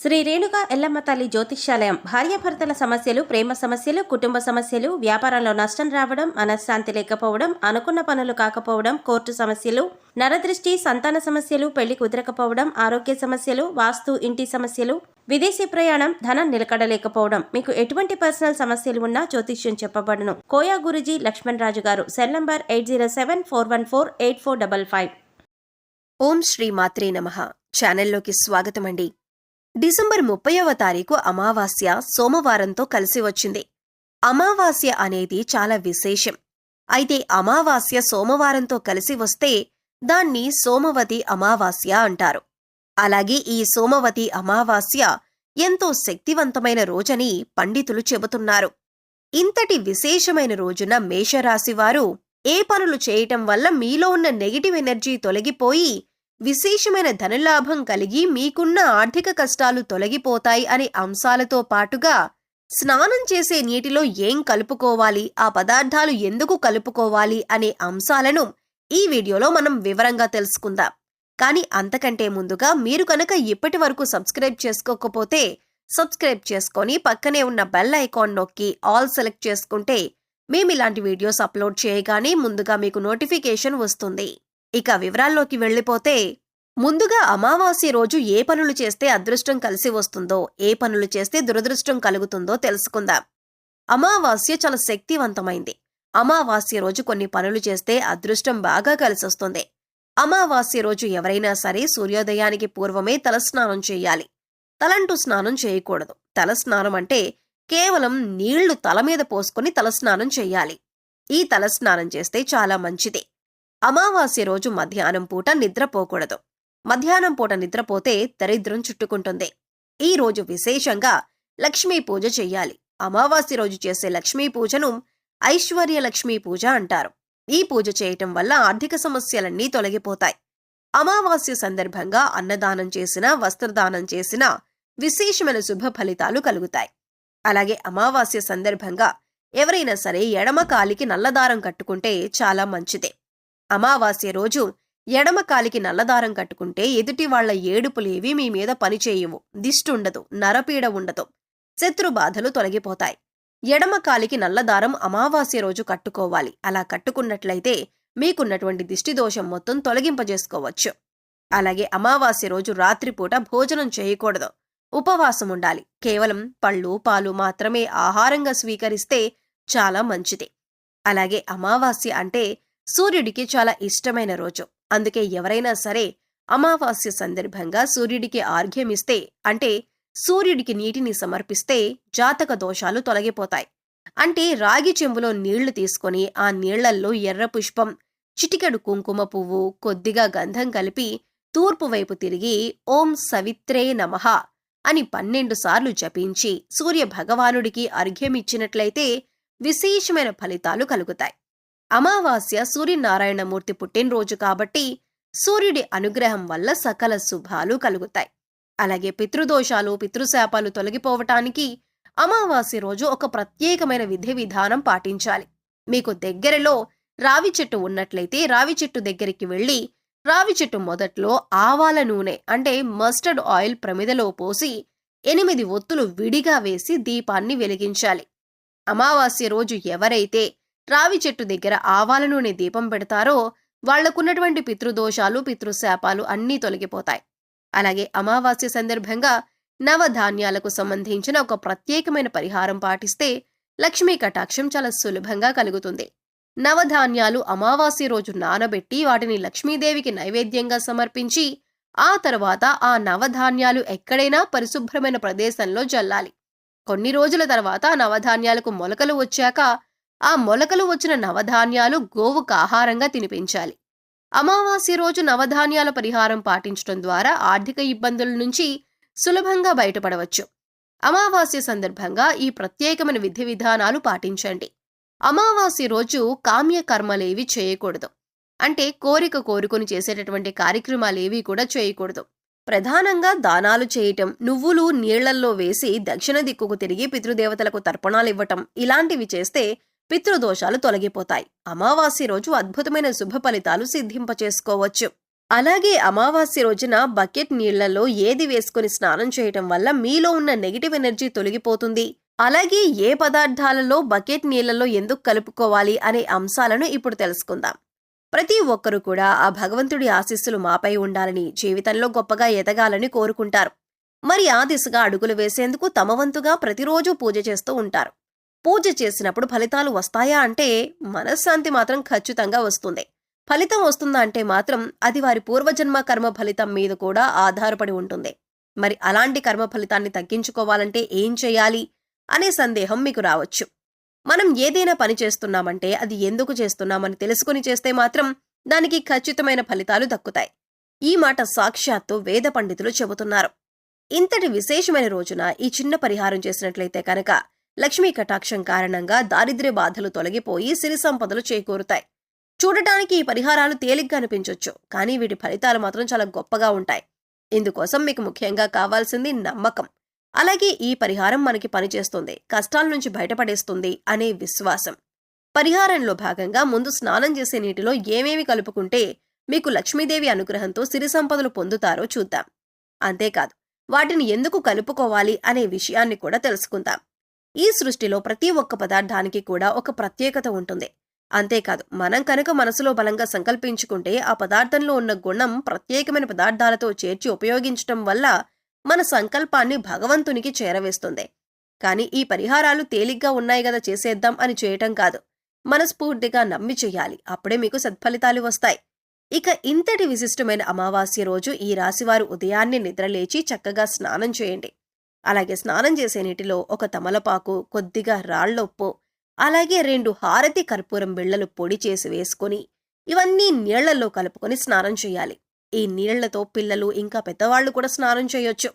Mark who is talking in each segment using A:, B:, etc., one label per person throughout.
A: శ్రీ రేణుక ఎల్లమ్మ తల్లి జ్యోతిష్యాలయం భార్యాభర్తల సమస్యలు, ప్రేమ సమస్యలు, కుటుంబ సమస్యలు, వ్యాపారంలో నష్టం రావడం, మనశ్శాంతి లేకపోవడం, అనుకున్న పనులు కాకపోవడం, కోర్టు సమస్యలు, నరదృష్టి, సంతాన సమస్యలు, పెళ్లి కుదరకపోవడం, ఆరోగ్య సమస్యలు, వాస్తు, ఇంటి సమస్యలు, విదేశీ ప్రయాణం, ధనం నిలకడలేకపోవడం, మీకు ఎటువంటి పర్సనల్ సమస్యలు ఉన్నా జ్యోతిష్యం చెప్పబడును. కోయా గురుజీ లక్ష్మణ్ రాజు గారు. Cell number 8074148455.
B: ఓం శ్రీ మాత్రే నమః. ఛానల్లోకి స్వాగతమండి. డిసెంబర్ 30వ తారీఖు అమావాస్య సోమవారంతో కలిసి వచ్చింది. అమావాస్య అనేది చాలా విశేషం. అయితే అమావాస్య సోమవారంతో కలిసి వస్తే దాన్ని సోమవతి అమావాస్య అంటారు. అలాగే ఈ సోమవతి అమావాస్య ఎంతో శక్తివంతమైన రోజని పండితులు చెబుతున్నారు. ఇంతటి విశేషమైన రోజున మేషరాశివారు ఏ పనులు చేయటం వల్ల మీలో ఉన్న నెగిటివ్ ఎనర్జీ తొలగిపోయి విశేషమైన ధనలాభం కలిగి మీకున్న ఆర్థిక కష్టాలు తొలగిపోతాయి అనే అంశాలతో పాటుగా స్నానం చేసే నీటిలో ఏం కలుపుకోవాలి, ఆ పదార్థాలు ఎందుకు కలుపుకోవాలి అనే అంశాలను ఈ వీడియోలో మనం వివరంగా తెలుసుకుందాం. కానీ అంతకంటే ముందుగా మీరు కనుక ఇప్పటి వరకు సబ్స్క్రైబ్ చేసుకోకపోతే సబ్స్క్రైబ్ చేసుకొని పక్కనే ఉన్న బెల్ ఐకాన్ నొక్కి ఆల్ సెలెక్ట్ చేసుకుంటే మేమిలాంటి వీడియోస్ అప్లోడ్ చేయగానే ముందుగా మీకు నోటిఫికేషన్ వస్తుంది. ఇక వివరాల్లోకి వెళ్ళిపోతే, ముందుగా అమావాస్య రోజు ఏ పనులు చేస్తే అదృష్టం కలిసి వస్తుందో, ఏ పనులు చేస్తే దురదృష్టం కలుగుతుందో తెలుసుకుందాం. అమావాస్య చాలా శక్తివంతమైంది. అమావాస్య రోజు కొన్ని పనులు చేస్తే అదృష్టం బాగా కలిసొస్తుంది. అమావాస్య రోజు ఎవరైనా సరే సూర్యోదయానికి పూర్వమే తలస్నానం చేయాలి. తలంటూ స్నానం చేయకూడదు. తలస్నానం అంటే కేవలం నీళ్లు తల మీద పోసుకుని తలస్నానం చెయ్యాలి. ఈ తలస్నానం చేస్తే చాలా మంచిది. అమావాస్య రోజు మధ్యాహ్నం పూట నిద్రపోకూడదు. మధ్యాహ్నం పూట నిద్రపోతే దరిద్రం చుట్టుకుంటుంది. ఈ రోజు విశేషంగా లక్ష్మీ పూజ చెయ్యాలి. అమావాస్య రోజు చేసే లక్ష్మీ పూజను ఐశ్వర్య లక్ష్మీ పూజ అంటారు. ఈ పూజ చేయటం వల్ల ఆర్థిక సమస్యలన్నీ తొలగిపోతాయి. అమావాస్య సందర్భంగా అన్నదానం చేసినా, వస్త్రదానం చేసినా విశేషమైన శుభ ఫలితాలు కలుగుతాయి. అలాగే అమావాస్య సందర్భంగా ఎవరైనా సరే ఎడమ కాలికి నల్లదారం కట్టుకుంటే చాలా మంచిది. అమావాస్య రోజు ఎడమ కాలికి నల్లదారం కట్టుకుంటే ఎదుటి వాళ్ల ఏడుపులేవి మీ మీద పనిచేయవు, దిష్టుండదు, నరపీడ ఉండదు, శత్రు బాధలు తొలగిపోతాయి. ఎడమ కాలికి నల్లదారం అమావాస్య రోజు కట్టుకోవాలి. అలా కట్టుకున్నట్లయితే మీకున్నటువంటి దిష్టిదోషం మొత్తం తొలగింపజేసుకోవచ్చు. అలాగే అమావాస్య రోజు రాత్రిపూట భోజనం చేయకూడదు, ఉపవాసం ఉండాలి. కేవలం పళ్ళు, పాలు మాత్రమే ఆహారంగా స్వీకరిస్తే చాలా మంచిది. అలాగే అమావాస్య అంటే సూర్యుడికి చాలా ఇష్టమైన రోజు. అందుకే ఎవరైనా సరే అమావాస్య సందర్భంగా సూర్యుడికి ఆర్ఘ్యమిస్తే, అంటే సూర్యుడికి నీటిని సమర్పిస్తే జాతక దోషాలు తొలగిపోతాయి. అంటే రాగి చెంబులో నీళ్లు తీసుకొని ఆ నీళ్లల్లో ఎర్ర పుష్పం, చిటికెడు కుంకుమ పువ్వు, కొద్దిగా గంధం కలిపి తూర్పు వైపు తిరిగి ఓం సవిత్రే నమః అని 12 సార్లు జపించి సూర్య భగవానుడికి అర్ఘ్యమిచ్చినట్లయితే విశేషమైన ఫలితాలు కలుగుతాయి. అమావాస్య సూర్యనారాయణమూర్తి పుట్టినరోజు కాబట్టి సూర్యుడి అనుగ్రహం వల్ల సకల శుభాలు కలుగుతాయి. అలాగే పితృదోషాలు, పితృశాపాలు తొలగిపోవటానికి అమావాస్య రోజు ఒక ప్రత్యేకమైన విధి విధానం పాటించాలి. మీకు దగ్గరలో రావి చెట్టు ఉన్నట్లయితే రావి చెట్టు దగ్గరికి వెళ్లి రావి చెట్టు మొదట్లో ఆవాల నూనె అంటే మస్టర్డ్ ఆయిల్ ప్రమిదలో పోసి 8 ఒత్తులు విడిగా వేసి దీపాన్ని వెలిగించాలి. అమావాస్య రోజు ఎవరైతే రావి చెట్టు దగ్గర ఆవాల నూనె దీపం పెడతారో వాళ్లకున్నటువంటి పితృదోషాలు, పితృశాపాలు అన్నీ తొలగిపోతాయి. అలాగే అమావాస్య సందర్భంగా నవధాన్యాలకు సంబంధించిన ఒక ప్రత్యేకమైన పరిహారం పాటిస్తే లక్ష్మీ కటాక్షం చాలా సులభంగా కలుగుతుంది. నవధాన్యాలు అమావాస్య రోజు నానబెట్టి వాటిని లక్ష్మీదేవికి నైవేద్యంగా సమర్పించి ఆ తర్వాత ఆ నవధాన్యాలు ఎక్కడైనా పరిశుభ్రమైన ప్రదేశంలో జల్లాలి. కొన్ని రోజుల తర్వాత ఆ నవధాన్యాలకు మొలకలు వచ్చాక ఆ మొలకలు వచ్చిన నవధాన్యాలు గోవుకు ఆహారంగా తినిపించాలి. అమావాస్య రోజు నవధాన్యాల పరిహారం పాటించడం ద్వారా ఆర్థిక ఇబ్బందుల నుంచి సులభంగా బయటపడవచ్చు. అమావాస్య సందర్భంగా ఈ ప్రత్యేకమైన విధి విధానాలు పాటించండి. అమావాస్య రోజు కామ్య కర్మలేవి చేయకూడదు. అంటే కోరిక కోరుకుని చేసేటటువంటి కార్యక్రమాలేవి కూడా చేయకూడదు. ప్రధానంగా దానాలు చేయటం, నువ్వులు నీళ్లల్లో వేసి దక్షిణ దిక్కుకు తిరిగి పితృదేవతలకు తర్పణాలివ్వటం ఇలాంటివి చేస్తే పితృదోషాలు తొలగిపోతాయి. అమావాస్య రోజు అద్భుతమైన శుభ ఫలితాలు సిద్ధింపచేసుకోవచ్చు. అలాగే అమావాస్య రోజున బకెట్ నీళ్లలో ఏది వేసుకుని స్నానం చేయటం వల్ల మీలో ఉన్న నెగిటివ్ ఎనర్జీ తొలగిపోతుంది, అలాగే ఏ పదార్థాలలో బకెట్ నీళ్లలో ఎందుకు కలుపుకోవాలి అనే అంశాలను ఇప్పుడు తెలుసుకుందాం. ప్రతి ఒక్కరూ కూడా ఆ భగవంతుడి ఆశీస్సులు మాపై ఉండాలని, జీవితంలో గొప్పగా ఎదగాలని కోరుకుంటారు. మరి ఆ దిశగా అడుగులు వేసేందుకు తమ వంతుగా ప్రతిరోజు పూజ చేస్తూ ఉంటారు. పూజ చేసినప్పుడు ఫలితాలు వస్తాయా అంటే మనశ్శాంతి మాత్రం ఖచ్చితంగా వస్తుంది. ఫలితం వస్తుందా అంటే మాత్రం అది వారి పూర్వజన్మ కర్మ ఫలితం మీద కూడా ఆధారపడి ఉంటుంది. మరి అలాంటి కర్మ ఫలితాన్ని తగ్గించుకోవాలంటే ఏం చేయాలి అనే సందేహం మీకు రావచ్చు. మనం ఏదైనా పని చేస్తున్నామంటే అది ఎందుకు చేస్తున్నామని తెలుసుకుని చేస్తే మాత్రం దానికి ఖచ్చితమైన ఫలితాలు దక్కుతాయి. ఈ మాట సాక్షాత్తు వేద పండితులు చెబుతున్నారు. ఇంతటి విశేషమైన రోజున ఈ చిన్న పరిహారం చేసినట్లయితే కనుక లక్ష్మీ కటాక్షం కారణంగా దారిద్ర్య బాధలు తొలగిపోయి సిరి సంపదలు చేకూరుతాయి. చూడటానికి ఈ పరిహారాలు తేలిగ్గా అనిపించొచ్చు, కానీ వీటి ఫలితాలు మాత్రం చాలా గొప్పగా ఉంటాయి. ఇందుకోసం మీకు ముఖ్యంగా కావాల్సింది నమ్మకం, అలాగే ఈ పరిహారం మనకి పనిచేస్తుంది, కష్టాల నుంచి బయటపడేస్తుంది అనే విశ్వాసం. పరిహారంలో భాగంగా ముందు స్నానం చేసే నీటిలో ఏమేమి కలుపుకుంటే మీకు లక్ష్మీదేవి అనుగ్రహంతో సిరి సంపదలు పొందుతారో చూద్దాం. అంతేకాదు వాటిని ఎందుకు కలుపుకోవాలి అనే విషయాన్ని కూడా తెలుసుకుందాం. ఈ సృష్టిలో ప్రతి ఒక్క పదార్థానికి కూడా ఒక ప్రత్యేకత ఉంటుంది. అంతేకాదు మనం కనుక మనసులో బలంగా సంకల్పించుకుంటే ఆ పదార్థంలో ఉన్న గుణం ప్రత్యేకమైన పదార్థాలతో చేర్చి ఉపయోగించటం వల్ల మన సంకల్పాన్ని భగవంతునికి చేరవేస్తుంది. కానీ ఈ పరిహారాలు తేలిగ్గా ఉన్నాయి కదా చేసేద్దాం అని చేయటం కాదు, మనస్ఫూర్తిగా నమ్మి చెయ్యాలి. అప్పుడే మీకు సత్ఫలితాలు వస్తాయి. ఇక ఇంతటి విశిష్టమైన అమావాస్య రోజు ఈ రాశివారు ఉదయాన్నే నిద్రలేచి చక్కగా స్నానం చేయండి. అలాగే స్నానం చేసే నీటిలో ఒక తమలపాకు, కొద్దిగా రాళ్లొప్పు, అలాగే 2 హారతి కర్పూరం బిళ్లలు పొడి చేసి వేసుకుని ఇవన్నీ నీళ్లలో కలుపుకొని స్నానం చేయాలి. ఈ నీళ్లతో పిల్లలు ఇంకా పెద్దవాళ్లు కూడా స్నానం చేయొచ్చు.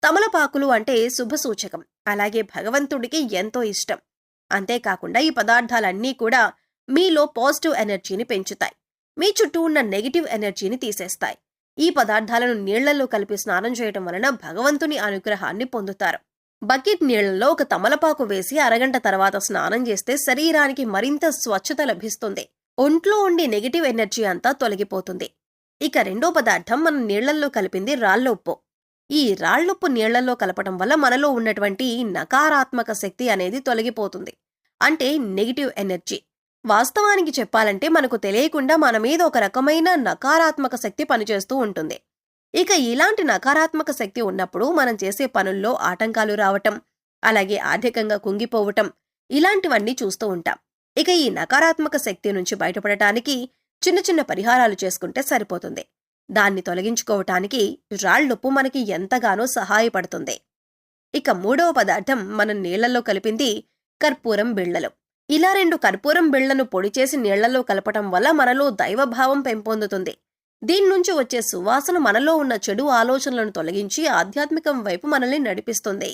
B: తమలపాకులు అంటే శుభసూచకం, అలాగే భగవంతుడికి ఎంతో ఇష్టం. అంతేకాకుండా ఈ పదార్థాలన్నీ కూడా మీలో పాజిటివ్ ఎనర్జీని పెంచుతాయి, మీ చుట్టూ ఉన్న నెగిటివ్ ఎనర్జీని తీసేస్తాయి. ఈ పదార్థాలను నీళ్లలో కలిపి స్నానం చేయటం వలన భగవంతుని అనుగ్రహాన్ని పొందుతారు. బకెట్ నీళ్లలో ఒక తమలపాకు వేసి అరగంట తర్వాత స్నానం చేస్తే శరీరానికి మరింత స్వచ్ఛత లభిస్తుంది. ఒంట్లో ఉండే నెగిటివ్ ఎనర్జీ అంతా తొలగిపోతుంది. ఇక రెండో పదార్థం మనం నీళ్లలో కలిపింది రాళ్లొప్పు. ఈ రాళ్లొప్పు నీళ్లలో కలపటం వల్ల మనలో ఉన్నటువంటి నకారాత్మక శక్తి అనేది తొలగిపోతుంది, అంటే నెగిటివ్ ఎనర్జీ. వాస్తవానికి చెప్పాలంటే మనకు తెలియకుండా మన మీద ఒక రకమైన నకారాత్మక శక్తి పనిచేస్తూ ఉంటుంది. ఇక ఇలాంటి నకారాత్మక శక్తి ఉన్నప్పుడు మనం చేసే పనుల్లో ఆటంకాలు రావటం, అలాగే ఆర్థికంగా కుంగిపోవటం, ఇలాంటివన్నీ చూస్తూ ఉంటాం. ఇక ఈ నకారాత్మక శక్తి నుంచి బయటపడటానికి చిన్న చిన్న పరిహారాలు చేసుకుంటే సరిపోతుంది. దాన్ని తొలగించుకోవటానికి రాళ్లొప్పు మనకి ఎంతగానో సహాయపడుతుంది. ఇక మూడవ పదార్థం మనం నీళ్లలో కలిపింది కర్పూరం బిళ్లలు. ఇలా 2 కర్పూరం బిళ్లను పొడి చేసి నీళ్లలో కలపటం వల్ల మనలో దైవభావం పెంపొందుతుంది. దీని నుంచి వచ్చే సువాసన మనలో ఉన్న చెడు ఆలోచనలను తొలగించి ఆధ్యాత్మికం వైపు మనల్ని నడిపిస్తుంది.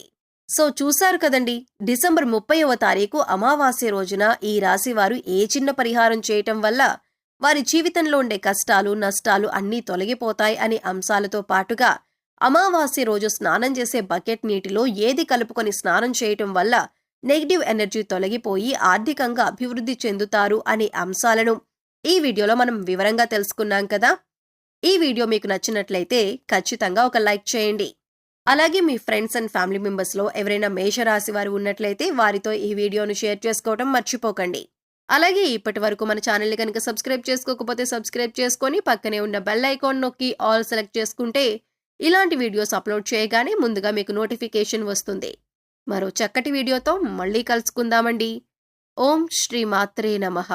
B: సో చూశారు కదండి, డిసెంబర్ 30వ తారీఖు అమావాస్య రోజున ఈ రాశివారు ఏ చిన్న పరిహారం చేయటం వల్ల వారి జీవితంలో ఉండే కష్టాలు, నష్టాలు అన్నీ తొలగిపోతాయి అనే అంశాలతో పాటుగా అమావాస్య రోజు స్నానం చేసే బకెట్ నీటిలో ఏది కలుపుకొని స్నానం చేయటం వల్ల నెగిటివ్ ఎనర్జీ తొలగిపోయి ఆర్థికంగా అభివృద్ధి చెందుతారు అనే అంశాలను ఈ వీడియోలో మనం వివరంగా తెలుసుకున్నాం కదా. ఈ వీడియో మీకు నచ్చినట్లయితే ఖచ్చితంగా ఒక లైక్ చేయండి. అలాగే మీ ఫ్రెండ్స్ అండ్ ఫ్యామిలీ మెంబర్స్లో ఎవరైనా మేషరాశి వారు ఉన్నట్లయితే వారితో ఈ వీడియోను షేర్ చేసుకోవడం మర్చిపోకండి. అలాగే ఇప్పటి వరకు మన ఛానల్ని కనుక సబ్స్క్రైబ్ చేసుకోకపోతే సబ్స్క్రైబ్ చేసుకొని పక్కనే ఉన్న బెల్ ఐకాన్ నొక్కి ఆల్ సెలెక్ట్ చేసుకుంటే ఇలాంటి వీడియోస్ అప్లోడ్ చేయగానే ముందుగా మీకు నోటిఫికేషన్ వస్తుంది. మరో చక్కటి వీడియోతో మళ్ళీ కలుసుకుందామండి. ఓం శ్రీ మాత్రే నమః.